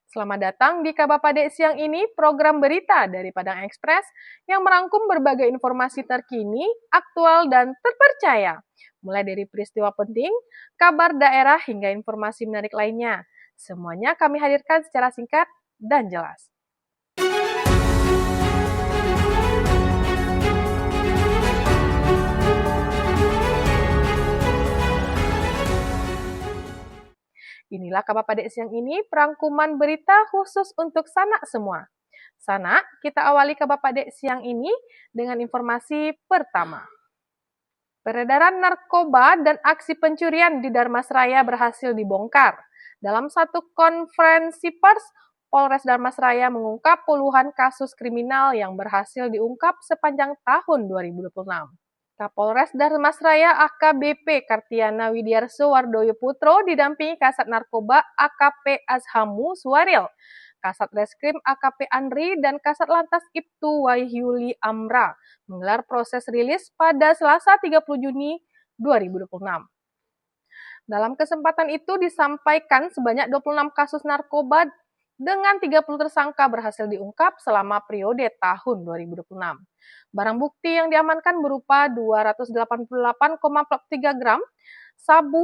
Selamat datang di Kabapade Siang ini, program berita dari Padang Express yang merangkum berbagai informasi terkini, aktual, dan terpercaya. Mulai dari peristiwa penting, kabar daerah, hingga informasi menarik lainnya. Semuanya kami hadirkan secara singkat dan jelas. Inilah Kabapade Siang ini, perangkuman berita khusus untuk sanak semua. Sanak, kita awali Kabapade Siang ini dengan informasi pertama. Peredaran narkoba dan aksi pencurian di Darmasraya berhasil dibongkar. Dalam satu konferensi pers, Polres Darmasraya mengungkap puluhan kasus kriminal yang berhasil diungkap sepanjang tahun 2026. Kapolres Darmasraya AKBP Kartiana Widiarso Wardoyo Putro didampingi Kasat Narkoba AKP Azhamu Suwaril, Kasat Reskrim AKP Andri, dan Kasat Lantas Ibtu Wahyuli Amra menggelar proses rilis pada Selasa 30 Juni 2026. Dalam kesempatan itu disampaikan sebanyak 26 kasus narkoba dengan 30 tersangka berhasil diungkap selama periode tahun 2026. Barang bukti yang diamankan berupa 288,43 gram sabu,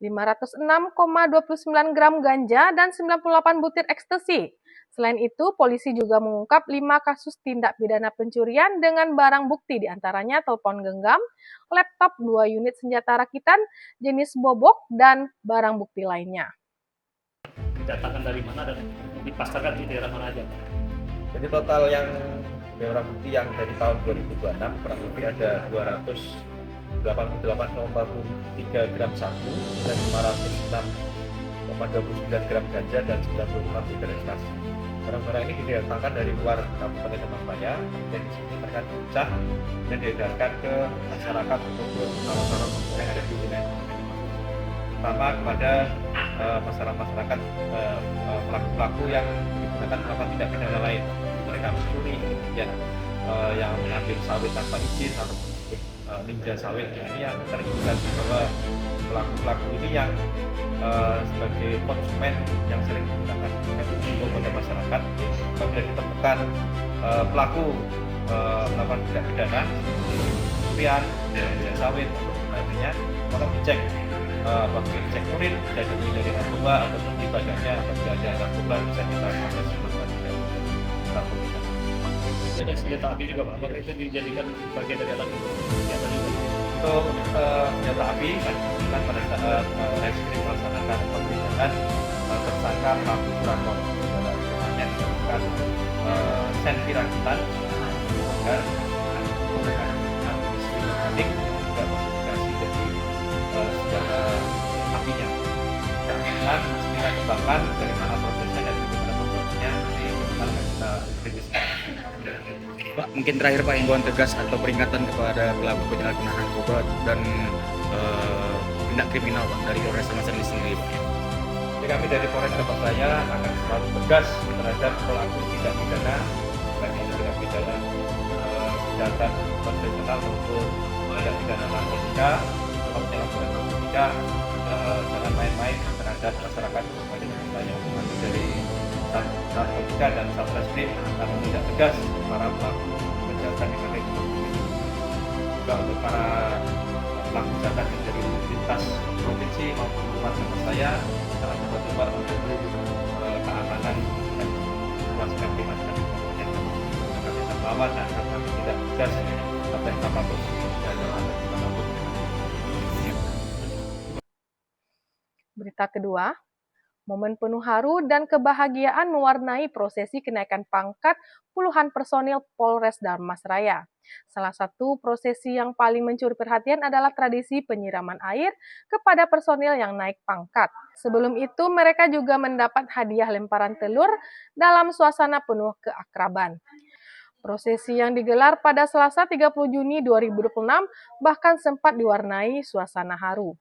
506,29 gram ganja, dan 98 butir ekstasi. Selain itu, polisi juga mengungkap 5 kasus tindak pidana pencurian dengan barang bukti diantaranya telepon genggam, laptop, 2 unit senjata rakitan, jenis bobok, dan barang bukti lainnya. Didatangkan dari mana dan dipasarkan di daerah mana aja? Jadi total yang barang bukti yang dari tahun 2026 kurang lebih ada 288,43 gram sabu dan 506,29 gram ganja dan 95 butir ekstasi. Barang-barang ini didatangkan dari luar Kabupaten Darmasraya dan disebarkan pecah dan diedarkan ke masyarakat untuk salon-salon yang ada di wilayah pertama kepada masyarakat pelaku-pelaku yang digunakan melakukan tindak pidana lain, mereka mencuri, kemudian yang mengambil sawit tanpa izin atau ninja sawit. Ini yang terindikasi bahwa pelaku-pelaku ini yang sebagai konsumen yang sering menggunakan itu pada masyarakat. Kemudian ditemukan pelaku melakukan tindak pidana pencurian ninja sawit atau lainnya, maka dicek apabila cek urin tidak dari narkoba ataupun di badannya apabila ada narkoba bisa kita proses melakukan narkoba. Ada senjata api juga Pak, apakah itu dijadikan bagian dari alat senjata juga? Untuk senjata api kan pada saat reskrim melaksanakan pemeriksaan tersangka pelaku curanmor yang ditemukan senpi rakitan agar menggunakan amunisi juga modifikasi dari senjata apinya. Dan kita kembangkan dari mana prosesnya dan bagaimana pembuatannya nanti akan kita riliskan. Pak, mungkin terakhir Pak, himbauan tegas atau peringatan kepada pelaku penyalahgunaan narkoba dan tindak kriminal Pak dari Polres Darmasraya sendiri Pak. Jadi kami dari Polres Darmasraya akan selalu tegas terhadap pelaku tindak pidana baik itu tindak pidana kejahatan konvensional maupun tindak pidana narkotika atau penyalahgunaan narkotika. Jangan main-main terhadap masyarakat Kabupaten Darmasraya. Kami dari narkotika dan Satreskrim akan menindak tegas para pelaku kejahatan yang ada di Kabupaten ini. Juga untuk para pelaku kejahatan yang dari lintas provinsi maupun kabupaten Darmasraya sangat coba untuk keamanan dan kewajiban masyarakat yang akan kita lawan dan kami tidak tegas sampai apapun dan apapun. Berita kedua, momen penuh haru dan kebahagiaan mewarnai prosesi kenaikan pangkat puluhan personil Polres Darmasraya. Salah satu prosesi yang paling mencuri perhatian adalah tradisi penyiraman air kepada personil yang naik pangkat. Sebelum itu, mereka juga mendapat hadiah lemparan telur dalam suasana penuh keakraban. Prosesi yang digelar pada Selasa 30 Juni 2026 bahkan sempat diwarnai suasana haru.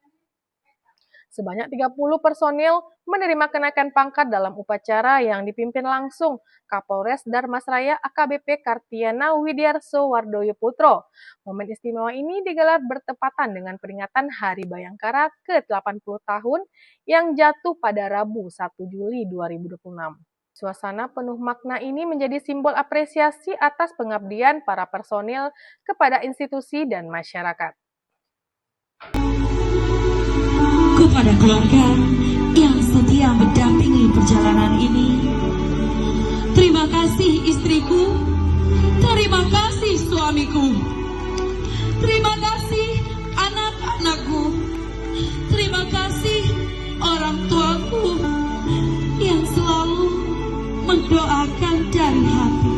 Sebanyak 30 personil menerima kenaikan pangkat dalam upacara yang dipimpin langsung Kapolres Darmasraya AKBP Kartiana Widiarso Wardoyo Putro. Momen istimewa ini digelar bertepatan dengan peringatan Hari Bayangkara ke-80 tahun yang jatuh pada Rabu 1 Juli 2026. Suasana penuh makna ini menjadi simbol apresiasi atas pengabdian para personil kepada institusi dan masyarakat. Kepada keluarga yang setia mendampingi perjalanan ini, terima kasih istriku, terima kasih suamiku, terima kasih anak-anakku, terima kasih orang tuaku yang selalu mendoakan dari hati.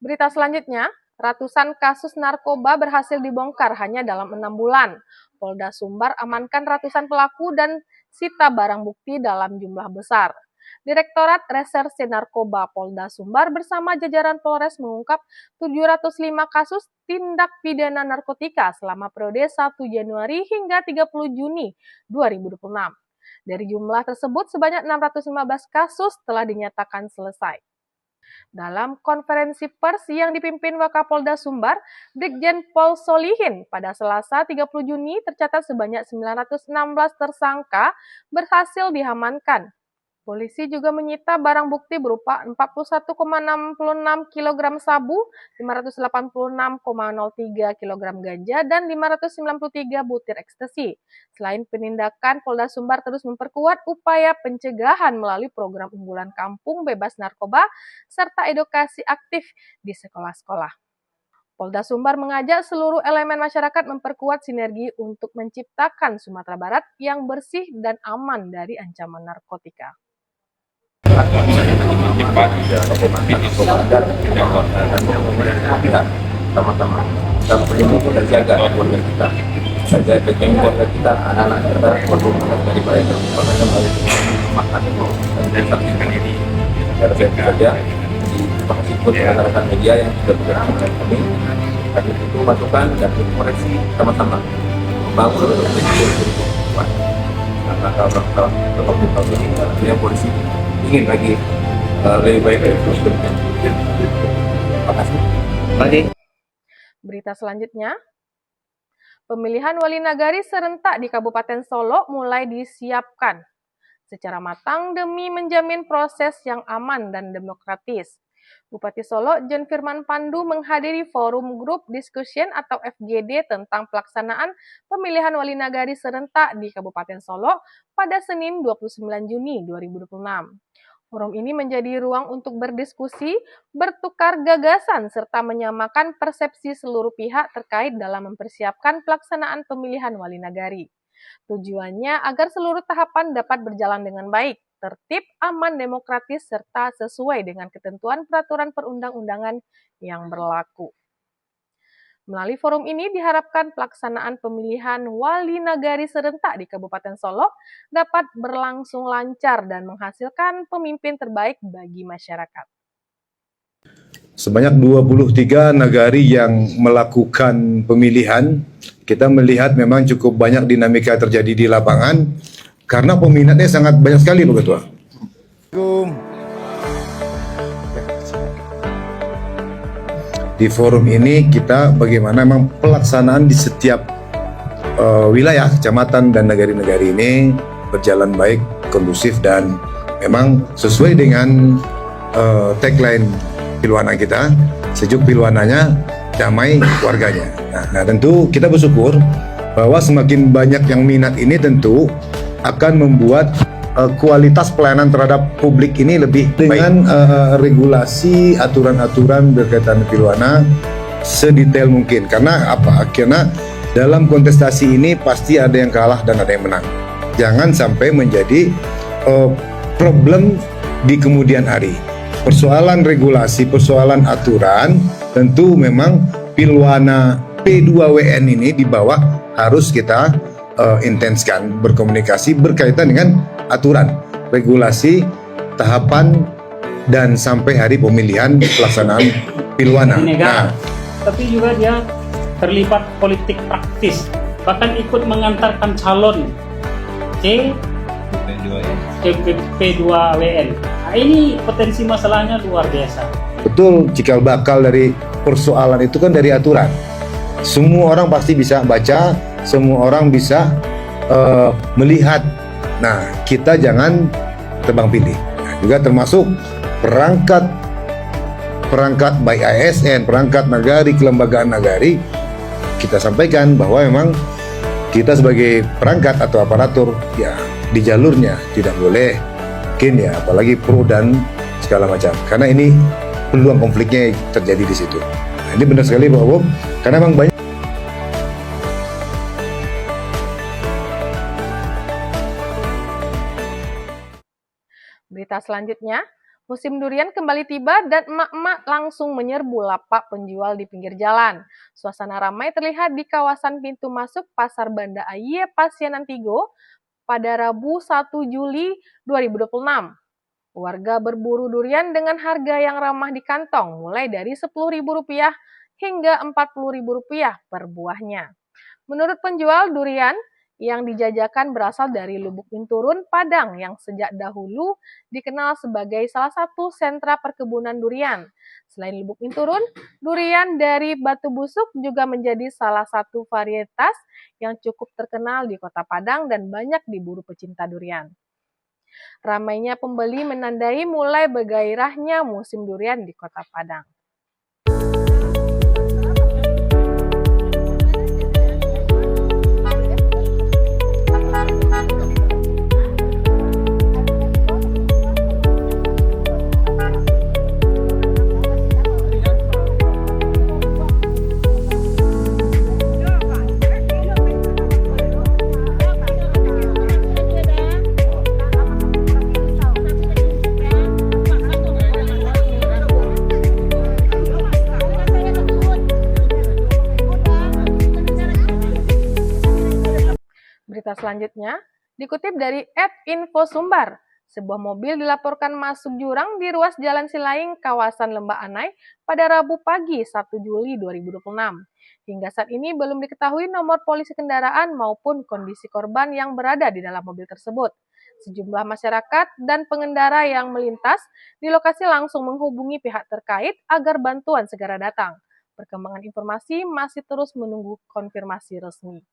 Berita selanjutnya, ratusan kasus narkoba berhasil dibongkar hanya dalam 6 bulan. Polda Sumbar amankan ratusan pelaku dan sita barang bukti dalam jumlah besar. Direktorat Reserse Narkoba Polda Sumbar bersama jajaran Polres mengungkap 705 kasus tindak pidana narkotika selama periode 1 Januari hingga 30 Juni 2026. Dari jumlah tersebut, sebanyak 615 kasus telah dinyatakan selesai. Dalam konferensi pers yang dipimpin Wakapolda Sumbar, Brigjen Pol Solihin, pada Selasa 30 Juni tercatat sebanyak 916 tersangka berhasil diamankan. Polisi juga menyita barang bukti berupa 41,66 kg sabu, 586,03 kg ganja, dan 593 butir ekstasi. Selain penindakan, Polda Sumbar terus memperkuat upaya pencegahan melalui program unggulan kampung bebas narkoba serta edukasi aktif di sekolah-sekolah. Polda Sumbar mengajak seluruh elemen masyarakat memperkuat sinergi untuk menciptakan Sumatera Barat yang bersih dan aman dari ancaman narkotika. Sama-sama kita perlu kita jaga keluarga kita, jaga keluarga kita, anak-anak kita, keluarga dari baik keluarga baik makan dan saksikan ini. Saya saja di ikut rekan-rekan media yang sudah bergerak dengan kami. Kami itu masukan dan koreksi sama-sama membangun berkuat. Karena kalau ini polisi ingin lagi lebih baik dari itu. Terima kasih. Berita selanjutnya, pemilihan wali nagari serentak di Kabupaten Solo mulai disiapkan secara matang demi menjamin proses yang aman dan demokratis. Bupati Solo, John Firman Pandu menghadiri forum Group Discussion atau FGD tentang pelaksanaan pemilihan wali nagari serentak di Kabupaten Solo pada Senin 29 Juni 2026. Forum ini menjadi ruang untuk berdiskusi, bertukar gagasan, serta menyamakan persepsi seluruh pihak terkait dalam mempersiapkan pelaksanaan pemilihan wali nagari. Tujuannya agar seluruh tahapan dapat berjalan dengan baik, tertib, aman, demokratis, serta sesuai dengan ketentuan peraturan perundang-undangan yang berlaku. Melalui forum ini diharapkan pelaksanaan pemilihan wali nagari serentak di Kabupaten Solo dapat berlangsung lancar dan menghasilkan pemimpin terbaik bagi masyarakat. Sebanyak 23 nagari yang melakukan pemilihan, kita melihat memang cukup banyak dinamika terjadi di lapangan karena peminatnya sangat banyak sekali, Pak Ketua. Di forum ini kita bagaimana memang pelaksanaan di setiap wilayah, kecamatan dan nagari-nagari ini berjalan baik, kondusif dan memang sesuai dengan tagline Pilwana kita, sejuk Pilwananya, damai warganya. Nah tentu kita bersyukur bahwa semakin banyak yang minat ini tentu akan membuat kualitas pelayanan terhadap publik ini lebih dengan regulasi aturan-aturan berkaitan Pilwana sedetail mungkin. Karena apa? Karena dalam kontestasi ini pasti ada yang kalah dan ada yang menang. Jangan sampai menjadi problem di kemudian hari. Persoalan regulasi, persoalan aturan, tentu memang Pilwana P2WN ini di bawah harus kita intenskan berkomunikasi berkaitan dengan aturan, regulasi, tahapan, dan sampai hari pemilihan pelaksanaan Pilwana. Nah, tapi juga dia terlibat politik praktis bahkan ikut mengantarkan calon ke P2WN. Nah, ini potensi masalahnya luar biasa. Betul, cikal bakal dari persoalan itu kan dari aturan. Semua orang pasti bisa baca, semua orang bisa melihat. Nah, kita jangan tebang pilih. Nah, juga termasuk perangkat baik ASN, perangkat nagari, kelembagaan nagari, kita sampaikan bahwa memang kita sebagai perangkat atau aparatur ya di jalurnya tidak boleh mungkin ya, apalagi pro dan segala macam, karena ini peluang konfliknya terjadi di situ. Nah, ini benar sekali Pak Bob, karena memang banyak. Berita selanjutnya, musim durian kembali tiba dan emak-emak langsung menyerbu lapak penjual di pinggir jalan. Suasana ramai terlihat di kawasan pintu masuk Pasar Banda Aie, Pasianan Tigo pada Rabu 1 Juli 2026. Warga berburu durian dengan harga yang ramah di kantong, mulai dari Rp10.000 hingga Rp40.000 per buahnya. Menurut penjual, durian yang dijajakan berasal dari Lubuk Binturun, Padang, yang sejak dahulu dikenal sebagai salah satu sentra perkebunan durian. Selain Lubuk Binturun, durian dari Batu Busuk juga menjadi salah satu varietas yang cukup terkenal di Kota Padang dan banyak diburu pecinta durian. Ramainya pembeli menandai mulai bergairahnya musim durian di Kota Padang. Berita selanjutnya dikutip dari @infosumbar. Sebuah mobil dilaporkan masuk jurang di ruas Jalan Silaing, kawasan Lembah Anai pada Rabu pagi 1 Juli 2026. Hingga saat ini belum diketahui nomor polisi kendaraan maupun kondisi korban yang berada di dalam mobil tersebut. Sejumlah masyarakat dan pengendara yang melintas di lokasi langsung menghubungi pihak terkait agar bantuan segera datang. Perkembangan informasi masih terus menunggu konfirmasi resmi.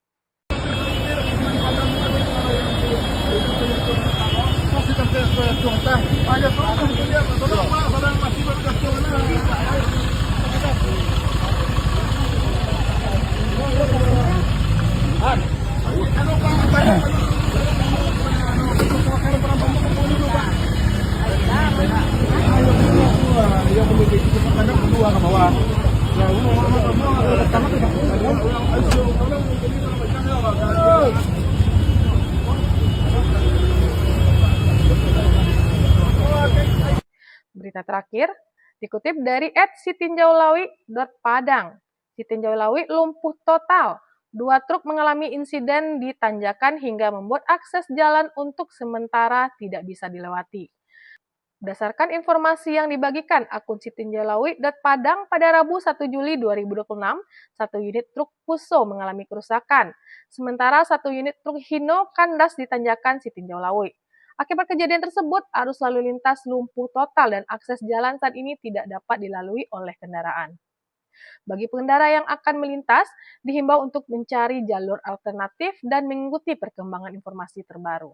Berita terakhir dikutip dari @sitinjaulawi.padang. Sitinjaulawi lumpuh total. 2 truk mengalami insiden di tanjakan hingga membuat akses jalan untuk sementara tidak bisa dilewati. Berdasarkan informasi yang dibagikan akun sitinjaulawi.padang pada Rabu 1 Juli 2026, 1 unit truk Fuso mengalami kerusakan, sementara 1 unit truk Hino kandas di tanjakan Sitinjaulawi. Akibat kejadian tersebut, arus lalu lintas lumpuh total dan akses jalan saat ini tidak dapat dilalui oleh kendaraan. Bagi pengendara yang akan melintas, dihimbau untuk mencari jalur alternatif dan mengikuti perkembangan informasi terbaru.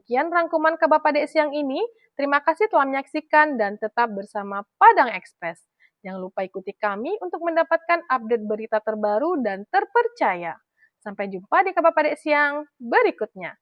Demikian rangkuman Kabar Padek siang ini. Terima kasih telah menyaksikan dan tetap bersama Padang Express. Jangan lupa ikuti kami untuk mendapatkan update berita terbaru dan terpercaya. Sampai jumpa di Kabar Padek siang berikutnya.